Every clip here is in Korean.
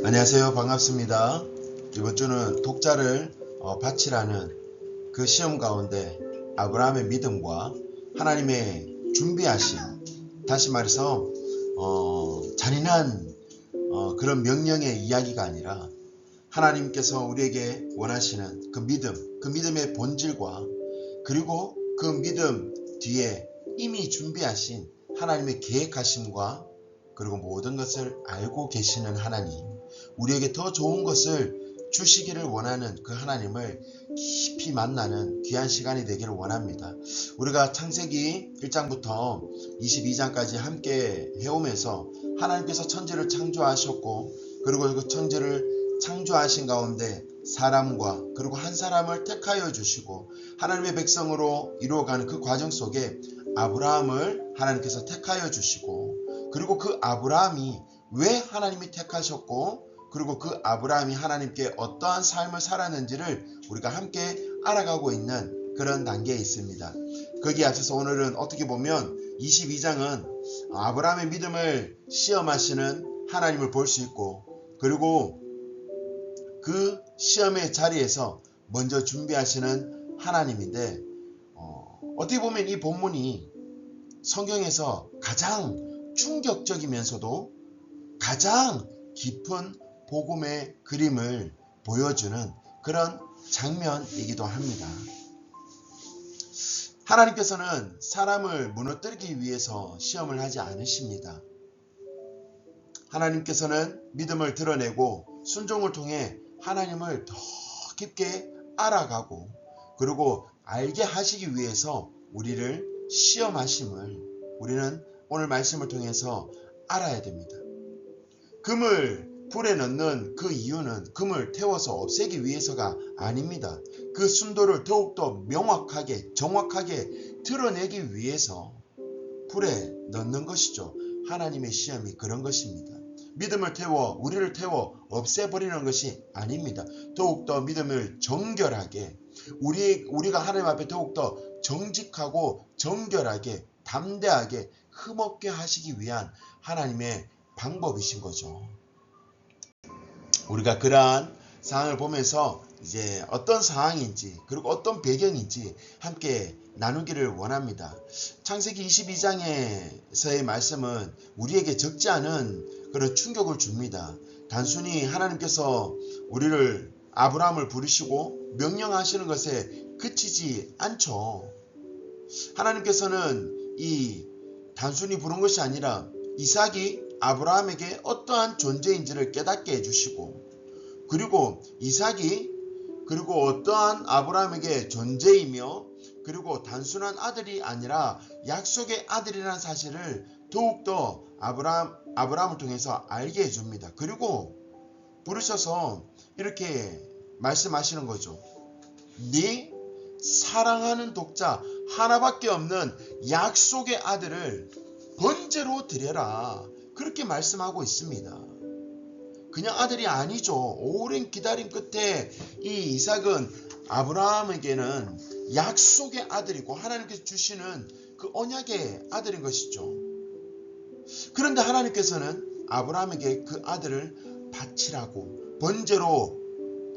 안녕하세요. 반갑습니다. 이번 주는 독자를 바치라는 그 시험 가운데 아브라함의 믿음과 하나님의 준비하신, 다시 말해서 잔인한 그런 명령의 이야기가 아니라 하나님께서 우리에게 원하시는 그 믿음, 그 믿음의 본질과 그리고 그 믿음 뒤에 이미 준비하신 하나님의 계획하심과 그리고 모든 것을 알고 계시는 하나님, 우리에게 더 좋은 것을 주시기를 원하는 그 하나님을 깊이 만나는 귀한 시간이 되기를 원합니다. 우리가 창세기 1장부터 22장까지 함께 해오면서 하나님께서 천지를 창조하셨고, 그리고 그 천지를 창조하신 가운데 사람과 그리고 한 사람을 택하여 주시고 하나님의 백성으로 이루어가는 그 과정 속에 아브라함을 하나님께서 택하여 주시고, 그리고 그 아브라함이 왜 하나님이 택하셨고, 그리고 그 아브라함이 하나님께 어떠한 삶을 살았는지를 우리가 함께 알아가고 있는 그런 단계에 있습니다. 거기에 앞서서 오늘은 어떻게 보면 22장은 아브라함의 믿음을 시험하시는 하나님을 볼 수 있고, 그리고 그 시험의 자리에서 먼저 준비하시는 하나님인데, 어떻게 보면 이 본문이 성경에서 가장 충격적이면서도 가장 깊은 복음의 그림을 보여주는 그런 장면이기도 합니다. 하나님께서는 사람을 무너뜨리기 위해서 시험을 하지 않으십니다. 하나님께서는 믿음을 드러내고 순종을 통해 하나님을 더 깊게 알아가고, 그리고 알게 하시기 위해서 우리를 시험하심을 우리는 오늘 말씀을 통해서 알아야 됩니다. 금을 불에 넣는 그 이유는 금을 태워서 없애기 위해서가 아닙니다. 그 순도를 더욱더 명확하게 정확하게 드러내기 위해서 불에 넣는 것이죠. 하나님의 시험이 그런 것입니다. 믿음을 태워 우리를 태워 없애버리는 것이 아닙니다. 더욱더 믿음을 정결하게, 우리가 하나님 앞에 더욱더 정직하고 정결하게 담대하게 흠없게 하시기 위한 하나님의 방법이신 거죠. 우리가 그러한 상황을 보면서 이제 어떤 상황인지 그리고 어떤 배경인지 함께 나누기를 원합니다. 창세기 22장에서의 말씀은 우리에게 적지 않은 그런 충격을 줍니다. 단순히 하나님께서 우리를 아브라함을 부르시고 명령하시는 것에 그치지 않죠. 하나님께서는 이 단순히 부른 것이 아니라 이삭이 아브라함에게 어떠한 존재인지를 깨닫게 해주시고, 그리고 이삭이 그리고 어떠한 아브라함에게 존재이며, 그리고 단순한 아들이 아니라 약속의 아들이라는 사실을 더욱더 아브라함을 통해서 알게 해줍니다. 그리고 부르셔서 이렇게 말씀하시는 거죠. 네 사랑하는 독자 하나밖에 없는 약속의 아들을 번제로 드려라, 그렇게 말씀하고 있습니다. 그냥 아들이 아니죠. 오랜 기다림 끝에 이 이삭은 아브라함에게는 약속의 아들이고 하나님께서 주시는 그 언약의 아들인 것이죠. 그런데 하나님께서는 아브라함에게 그 아들을 바치라고, 번제로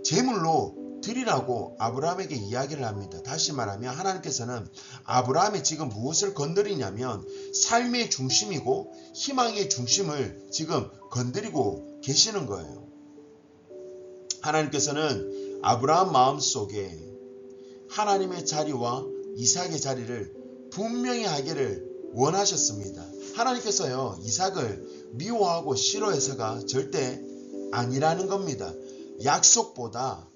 제물로 드리라고 아브라함에게 이야기를 합니다. 다시 말하면 하나님께서는 아브라함이 지금 무엇을 건드리냐면 삶의 중심이고 희망의 중심을 지금 건드리고 계시는 거예요. 하나님께서는 아브라함 마음속에 하나님의 자리와 이삭의 자리를 분명히 하기를 원하셨습니다. 하나님께서요, 이삭을 미워하고 싫어해서가 절대 아니라는 겁니다. 약속보다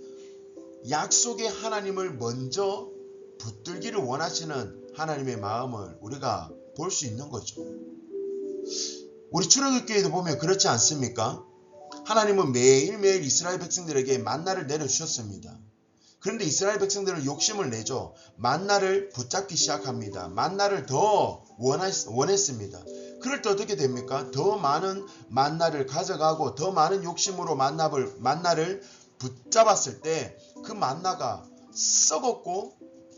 약속의 하나님을 먼저 붙들기를 원하시는 하나님의 마음을 우리가 볼 수 있는 거죠. 우리 출애굽기에도 보면 그렇지 않습니까? 하나님은 매일매일 이스라엘 백성들에게 만나를 내려주셨습니다. 그런데 이스라엘 백성들은 욕심을 내죠. 만나를 붙잡기 시작합니다. 만나를 더 원했습니다. 그럴 때 어떻게 됩니까? 더 많은 만나를 가져가고 더 많은 욕심으로 만나를 붙잡았을 때 그 만나가 썩었고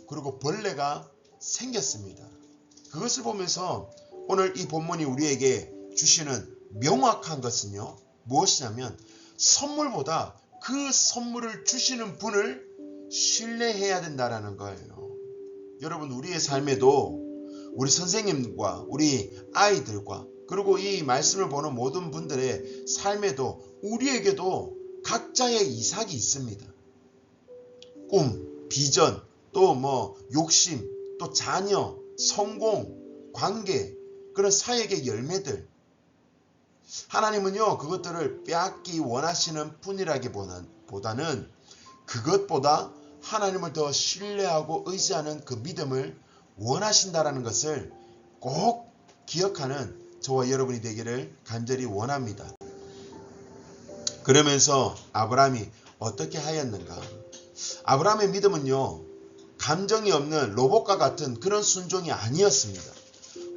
그리고 벌레가 생겼습니다. 그것을 보면서 오늘 이 본문이 우리에게 주시는 명확한 것은요, 무엇이냐면 선물보다 그 선물을 주시는 분을 신뢰해야 된다라는 거예요. 여러분, 우리의 삶에도 우리 선생님과 우리 아이들과 그리고 이 말씀을 보는 모든 분들의 삶에도 우리에게도 각자의 이삭이 있습니다. 꿈, 비전, 또 욕심, 또 자녀, 성공, 관계, 그런 사역의 열매들. 하나님은요, 그것들을 빼앗기 원하시는 분이라기보다는 그것보다 하나님을 더 신뢰하고 의지하는 그 믿음을 원하신다라는 것을 꼭 기억하는 저와 여러분이 되기를 간절히 원합니다. 그러면서 아브라함이 어떻게 하였는가? 아브라함의 믿음은요, 감정이 없는 로봇과 같은 그런 순종이 아니었습니다.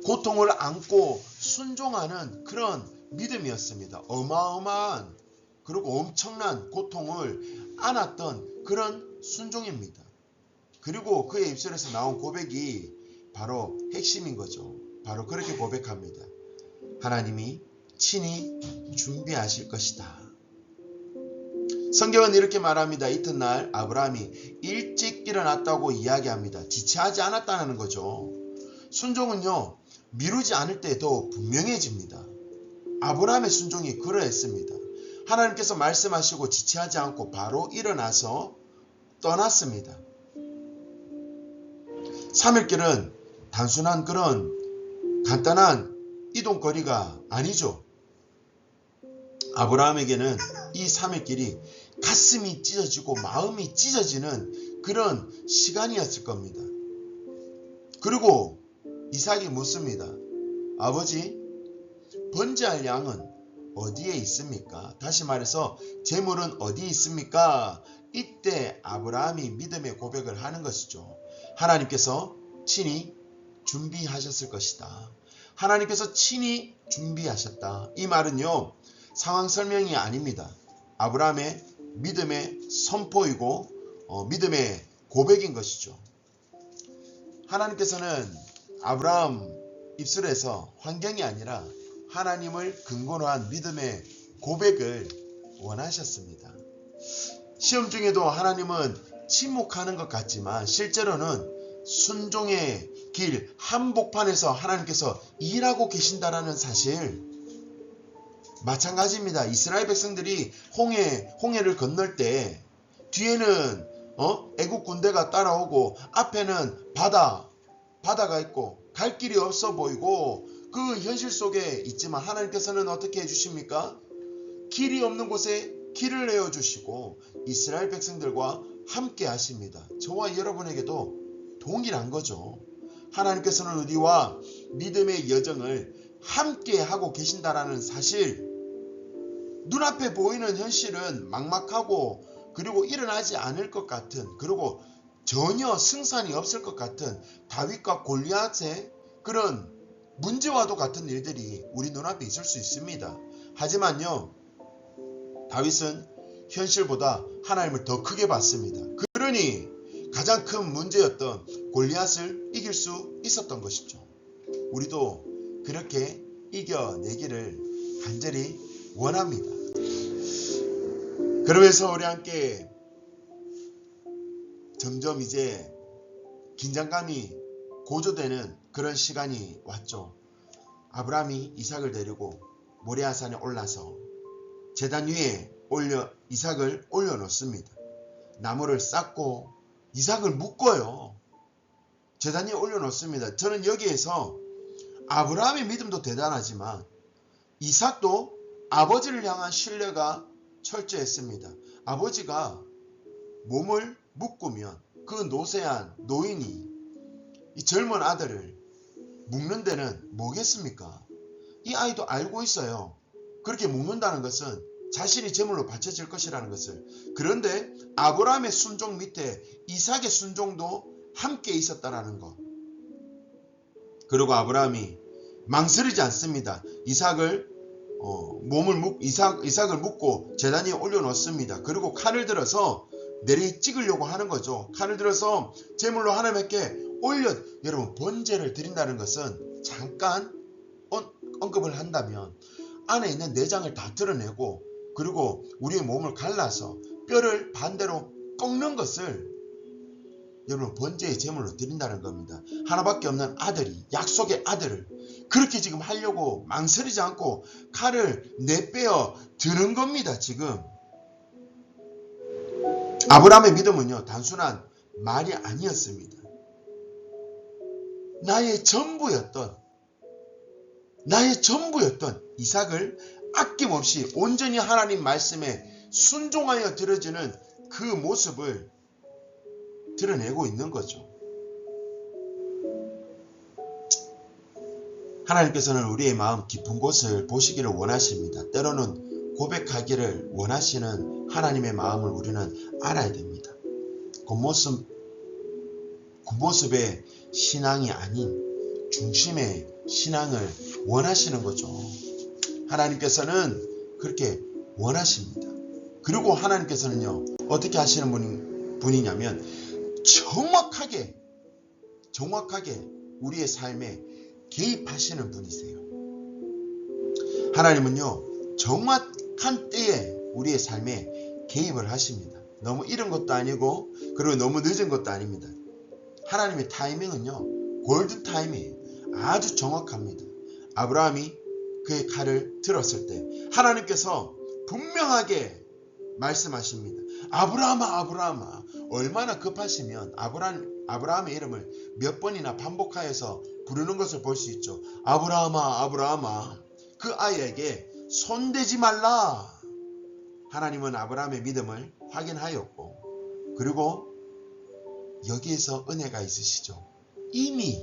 고통을 안고 순종하는 그런 믿음이었습니다. 어마어마한 그리고 엄청난 고통을 안았던 그런 순종입니다. 그리고 그의 입술에서 나온 고백이 바로 핵심인 거죠. 바로 그렇게 고백합니다. 하나님이 친히 준비하실 것이다. 성경은 이렇게 말합니다. 이튿날 아브라함이 일찍 일어났다고 이야기합니다. 지체하지 않았다는 거죠. 순종은요, 미루지 않을 때 더 분명해집니다. 아브라함의 순종이 그러했습니다. 하나님께서 말씀하시고 지체하지 않고 바로 일어나서 떠났습니다. 3일길은 단순한 그런 간단한 이동거리가 아니죠. 아브라함에게는 이 3일길이 가슴이 찢어지고 마음이 찢어지는 그런 시간이었을 겁니다. 그리고 이삭이 묻습니다. 아버지, 번제할 양은 어디에 있습니까? 다시 말해서 재물은 어디 있습니까? 이때 아브라함이 믿음의 고백을 하는 것이죠. 하나님께서 친히 준비하셨을 것이다. 하나님께서 친히 준비하셨다. 이 말은요, 상황 설명이 아닙니다. 아브라함의 믿음의 선포이고 믿음의 고백인 것이죠. 하나님께서는 아브라함 입술에서 환경이 아니라 하나님을 근거로 한 믿음의 고백을 원하셨습니다. 시험 중에도 하나님은 침묵하는 것 같지만 실제로는 순종의 길 한복판에서 하나님께서 일하고 계신다라는 사실, 마찬가지입니다. 이스라엘 백성들이 홍해를 건널 때 뒤에는 애국 군대가 따라오고 앞에는 바다가 있고 갈 길이 없어 보이고 그 현실 속에 있지만 하나님께서는 어떻게 해주십니까? 길이 없는 곳에 길을 내어주시고 이스라엘 백성들과 함께 하십니다. 저와 여러분에게도 동일한 거죠. 하나님께서는 우리와 믿음의 여정을 함께 하고 계신다라는 사실, 눈앞에 보이는 현실은 막막하고 그리고 일어나지 않을 것 같은, 그리고 전혀 승산이 없을 것 같은 다윗과 골리앗의 그런 문제와도 같은 일들이 우리 눈앞에 있을 수 있습니다. 하지만요, 다윗은 현실보다 하나님을 더 크게 봤습니다. 그러니 가장 큰 문제였던 골리앗을 이길 수 있었던 것이죠. 우리도 그렇게 이겨내기를 간절히 원합니다. 그러면서 우리 함께 점점 이제 긴장감이 고조되는 그런 시간이 왔죠. 아브라함이 이삭을 데리고 모리아산에 올라서 제단 위에 이삭을 올려놓습니다. 나무를 쌓고 이삭을 묶어요. 제단 위에 올려놓습니다. 저는 여기에서 아브라함의 믿음도 대단하지만 이삭도 아버지를 향한 신뢰가 철저했습니다. 아버지가 몸을 묶으면 그 노쇠한 노인이 이 젊은 아들을 묶는 데는 뭐겠습니까? 이 아이도 알고 있어요. 그렇게 묶는다는 것은 자신이 제물로 바쳐질 것이라는 것을. 그런데 아브라함의 순종 밑에 이삭의 순종도 함께 있었다라는 것. 그리고 아브라함이 망설이지 않습니다. 이삭을 묶고 제단 위에 올려놓습니다. 그리고 칼을 들어서 내리 찍으려고 하는 거죠. 칼을 들어서 제물로 하나님께 여러분, 번제를 드린다는 것은 잠깐 언급을 한다면 안에 있는 내장을 다 드러내고 그리고 우리의 몸을 갈라서 뼈를 반대로 꺾는 것을 여러분 번제의 제물로 드린다는 겁니다. 하나밖에 없는 아들이, 약속의 아들을 그렇게 지금 하려고 망설이지 않고 칼을 내빼어 드는 겁니다. 지금 아브라함의 믿음은요, 단순한 말이 아니었습니다. 나의 전부였던 이삭을 아낌없이 온전히 하나님 말씀에 순종하여 들어주는 그 모습을 드러내고 있는 거죠. 하나님께서는 우리의 마음 깊은 곳을 보시기를 원하십니다. 때로는 고백하기를 원하시는 하나님의 마음을 우리는 알아야 됩니다. 겉모습의 신앙이 아닌 중심의 신앙을 원하시는 거죠. 하나님께서는 그렇게 원하십니다. 그리고 하나님께서는요, 어떻게 하시는 분이냐면 정확하게 우리의 삶에 개입하시는 분이세요. 하나님은요, 정확한 때에 우리의 삶에 개입을 하십니다. 너무 이른 것도 아니고 그리고 너무 늦은 것도 아닙니다. 하나님의 타이밍은요, 골든 타임이에요. 아주 정확합니다. 아브라함이 그의 칼을 들었을 때 하나님께서 분명하게 말씀하십니다. 아브라함아. 얼마나 급하시면 아브라함의 이름을 몇 번이나 반복하여서 부르는 것을 볼 수 있죠. 아브라함아. 그 아이에게 손대지 말라. 하나님은 아브라함의 믿음을 확인하였고, 그리고 여기에서 은혜가 있으시죠. 이미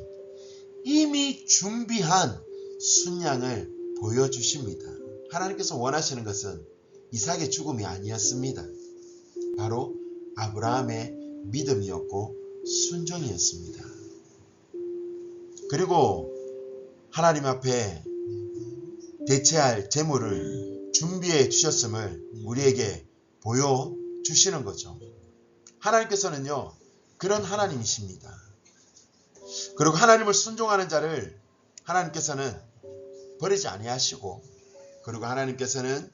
준비한 순양을 보여주십니다. 하나님께서 원하시는 것은 이삭의 죽음이 아니었습니다. 바로 아브라함의 믿음이었고 순종이었습니다. 그리고 하나님 앞에 대체할 제물을 준비해 주셨음을 우리에게 보여주시는 거죠. 하나님께서는요, 그런 하나님이십니다. 그리고 하나님을 순종하는 자를 하나님께서는 버리지 아니하시고, 그리고 하나님께서는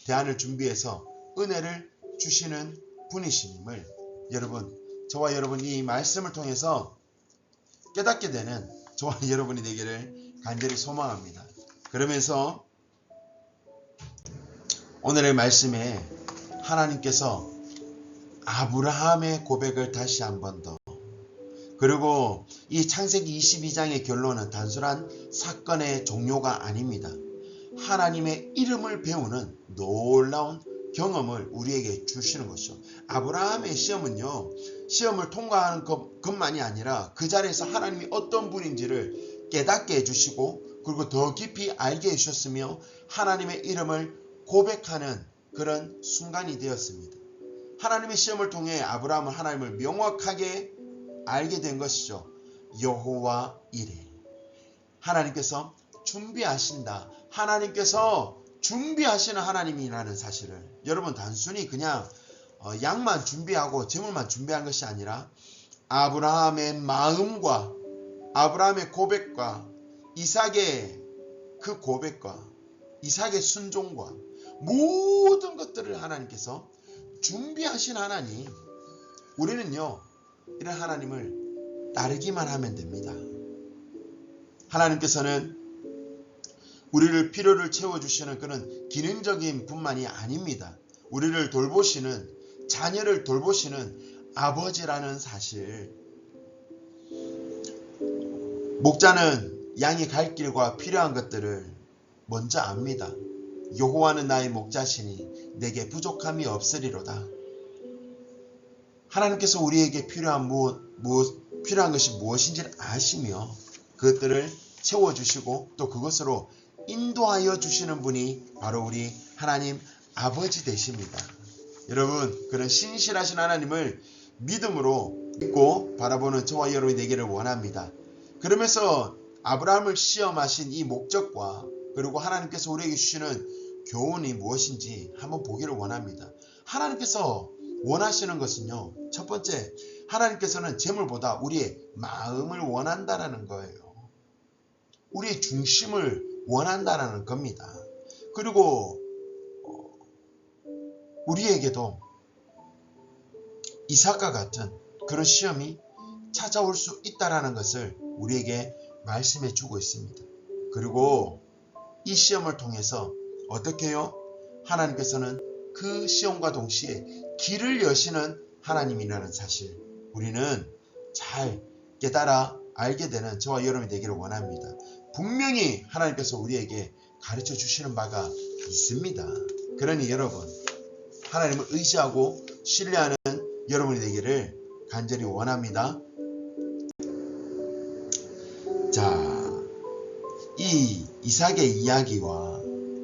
대안을 준비해서 은혜를 주시는 분이심을 여러분, 저와 여러분이 이 말씀을 통해서 깨닫게 되는 저와 여러분이 되기를 간절히 소망합니다. 그러면서 오늘의 말씀에 하나님께서 아브라함의 고백을 다시 한 번 더, 그리고 이 창세기 22장의 결론은 단순한 사건의 종료가 아닙니다. 하나님의 이름을 배우는 놀라운 경험을 우리에게 주시는 것이죠. 아브라함의 시험은요, 시험을 통과하는 것만이 아니라 그 자리에서 하나님이 어떤 분인지를 깨닫게 해주시고, 그리고 더 깊이 알게 해주셨으며 하나님의 이름을 고백하는 그런 순간이 되었습니다. 하나님의 시험을 통해 아브라함은 하나님을 명확하게 알게 된 것이죠. 여호와 이레. 하나님께서 준비하신다. 하나님께서 준비하시는 하나님이라는 사실을, 여러분 단순히 그냥 양만 준비하고 재물만 준비한 것이 아니라 아브라함의 마음과 아브라함의 고백과 이삭의 그 고백과 이삭의 순종과 모든 것들을 하나님께서 준비하신 하나님. 우리는요, 이런 하나님을 따르기만 하면 됩니다. 하나님께서는 우리를 필요를 채워주시는 그런 기능적인 분만이 아닙니다. 우리를 돌보시는, 자녀를 돌보시는 아버지라는 사실. 목자는 양이 갈 길과 필요한 것들을 먼저 압니다. 여호와는 나의 목자시니 내게 부족함이 없으리로다. 하나님께서 우리에게 필요한 것이 무엇인지를 아시며 그것들을 채워주시고 또 그것으로 인도하여 주시는 분이 바로 우리 하나님 아버지 되십니다. 여러분, 그런 신실하신 하나님을 믿음으로 믿고 바라보는 저와 여러분이 되기를 원합니다. 그러면서 아브라함을 시험하신 이 목적과 그리고 하나님께서 우리에게 주시는 교훈이 무엇인지 한번 보기를 원합니다. 하나님께서 원하시는 것은요, 첫 번째, 하나님께서는 재물보다 우리의 마음을 원한다라는 거예요. 우리의 중심을 원한다라는 겁니다. 그리고 우리에게도 이삭과 같은 그런 시험이 찾아올 수 있다라는 것을 우리에게 말씀해 주고 있습니다. 그리고 이 시험을 통해서 어떻게 해요? 하나님께서는 그 시험과 동시에 길을 여시는 하나님이라는 사실, 우리는 잘 깨달아 알게 되는 저와 여러분이 되기를 원합니다. 분명히 하나님께서 우리에게 가르쳐 주시는 바가 있습니다. 그러니 여러분, 하나님을 의지하고 신뢰하는 여러분이 되기를 간절히 원합니다. 자, 이 이삭의 이야기와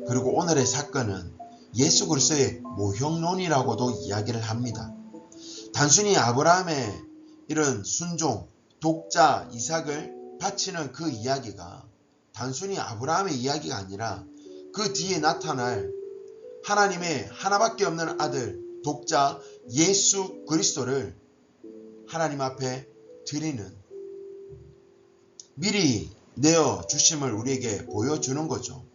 그리고 오늘의 사건은 예수 그리스도의 모형론이라고도 이야기를 합니다. 단순히 아브라함의 이런 순종, 독자 이삭을 바치는 그 이야기가 단순히 아브라함의 이야기가 아니라 그 뒤에 나타날 하나님의 하나밖에 없는 아들, 독자 예수 그리스도를 하나님 앞에 드리는, 미리 내어 주심을 우리에게 보여주는 거죠.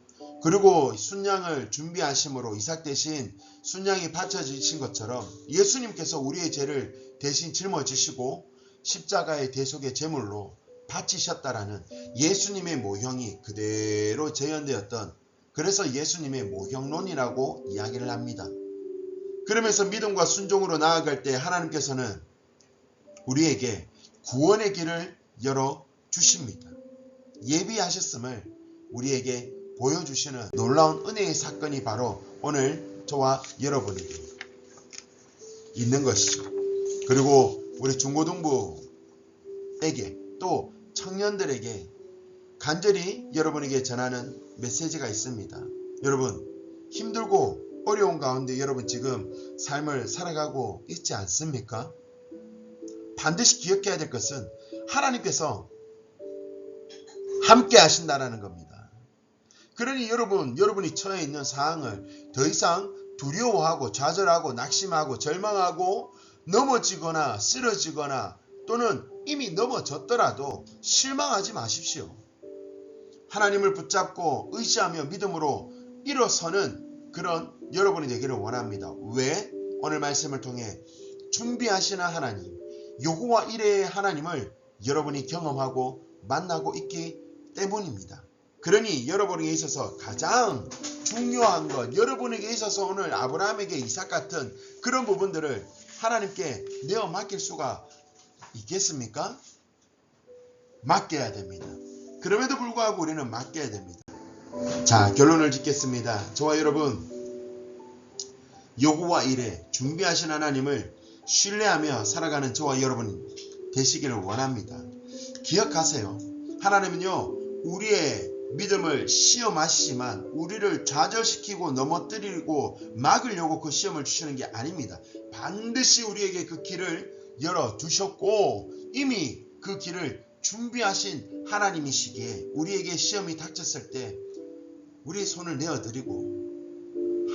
그리고 순양을 준비하심으로 이삭 대신 순양이 바쳐지신 것처럼 예수님께서 우리의 죄를 대신 짊어지시고 십자가의 대속의 제물로 바치셨다라는 예수님의 모형이 그대로 재현되었던, 그래서 예수님의 모형론이라고 이야기를 합니다. 그러면서 믿음과 순종으로 나아갈 때 하나님께서는 우리에게 구원의 길을 열어 주십니다. 예비하셨음을 우리에게 보여주시는 놀라운 은혜의 사건이 바로 오늘 저와 여러분에게 있는 것이죠. 그리고 우리 중고등부에게 또 청년들에게 간절히 여러분에게 전하는 메시지가 있습니다. 여러분, 힘들고 어려운 가운데 여러분 지금 삶을 살아가고 있지 않습니까? 반드시 기억해야 될 것은 하나님께서 함께 하신다라는 겁니다. 그러니 여러분이 처해 있는 상황을 더 이상 두려워하고 좌절하고 낙심하고 절망하고 넘어지거나 쓰러지거나 또는 이미 넘어졌더라도 실망하지 마십시오. 하나님을 붙잡고 의지하며 믿음으로 일어서는 그런 여러분이 되기를 원합니다. 왜? 오늘 말씀을 통해 준비하시는 하나님, 여호와 이레의 하나님을 여러분이 경험하고 만나고 있기 때문입니다. 그러니 여러분에게 있어서 가장 중요한 것, 여러분에게 있어서 오늘 아브라함에게 이삭 같은 그런 부분들을 하나님께 내어 맡길 수가 있겠습니까? 맡겨야 됩니다. 그럼에도 불구하고 우리는 맡겨야 됩니다. 자, 결론을 짓겠습니다. 저와 여러분, 여호와 이레 준비하신 하나님을 신뢰하며 살아가는 저와 여러분 되시기를 원합니다. 기억하세요. 하나님은요, 우리의 믿음을 시험하시지만 우리를 좌절시키고 넘어뜨리고 막으려고 그 시험을 주시는 게 아닙니다. 반드시 우리에게 그 길을 열어두셨고 이미 그 길을 준비하신 하나님이시기에 우리에게 시험이 닥쳤을 때 우리의 손을 내어드리고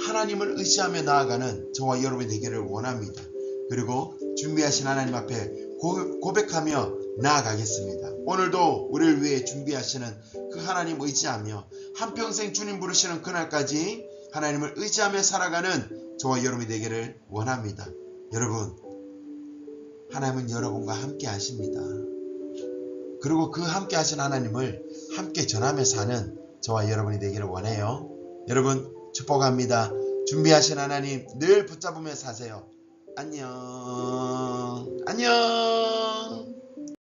하나님을 의지하며 나아가는 저와 여러분이 되기를 원합니다. 그리고 준비하신 하나님 앞에 고백하며 나아가겠습니다. 오늘도 우리를 위해 준비하시는 그 하나님 의지하며 한평생 주님 부르시는 그날까지 하나님을 의지하며 살아가는 저와 여러분이 되기를 원합니다. 여러분, 하나님은 여러분과 함께 하십니다. 그리고 그 함께 하신 하나님을 함께 전하며 사는 저와 여러분이 되기를 원해요. 여러분, 축복합니다. 준비하신 하나님 늘 붙잡으며 사세요. 안녕. 안녕.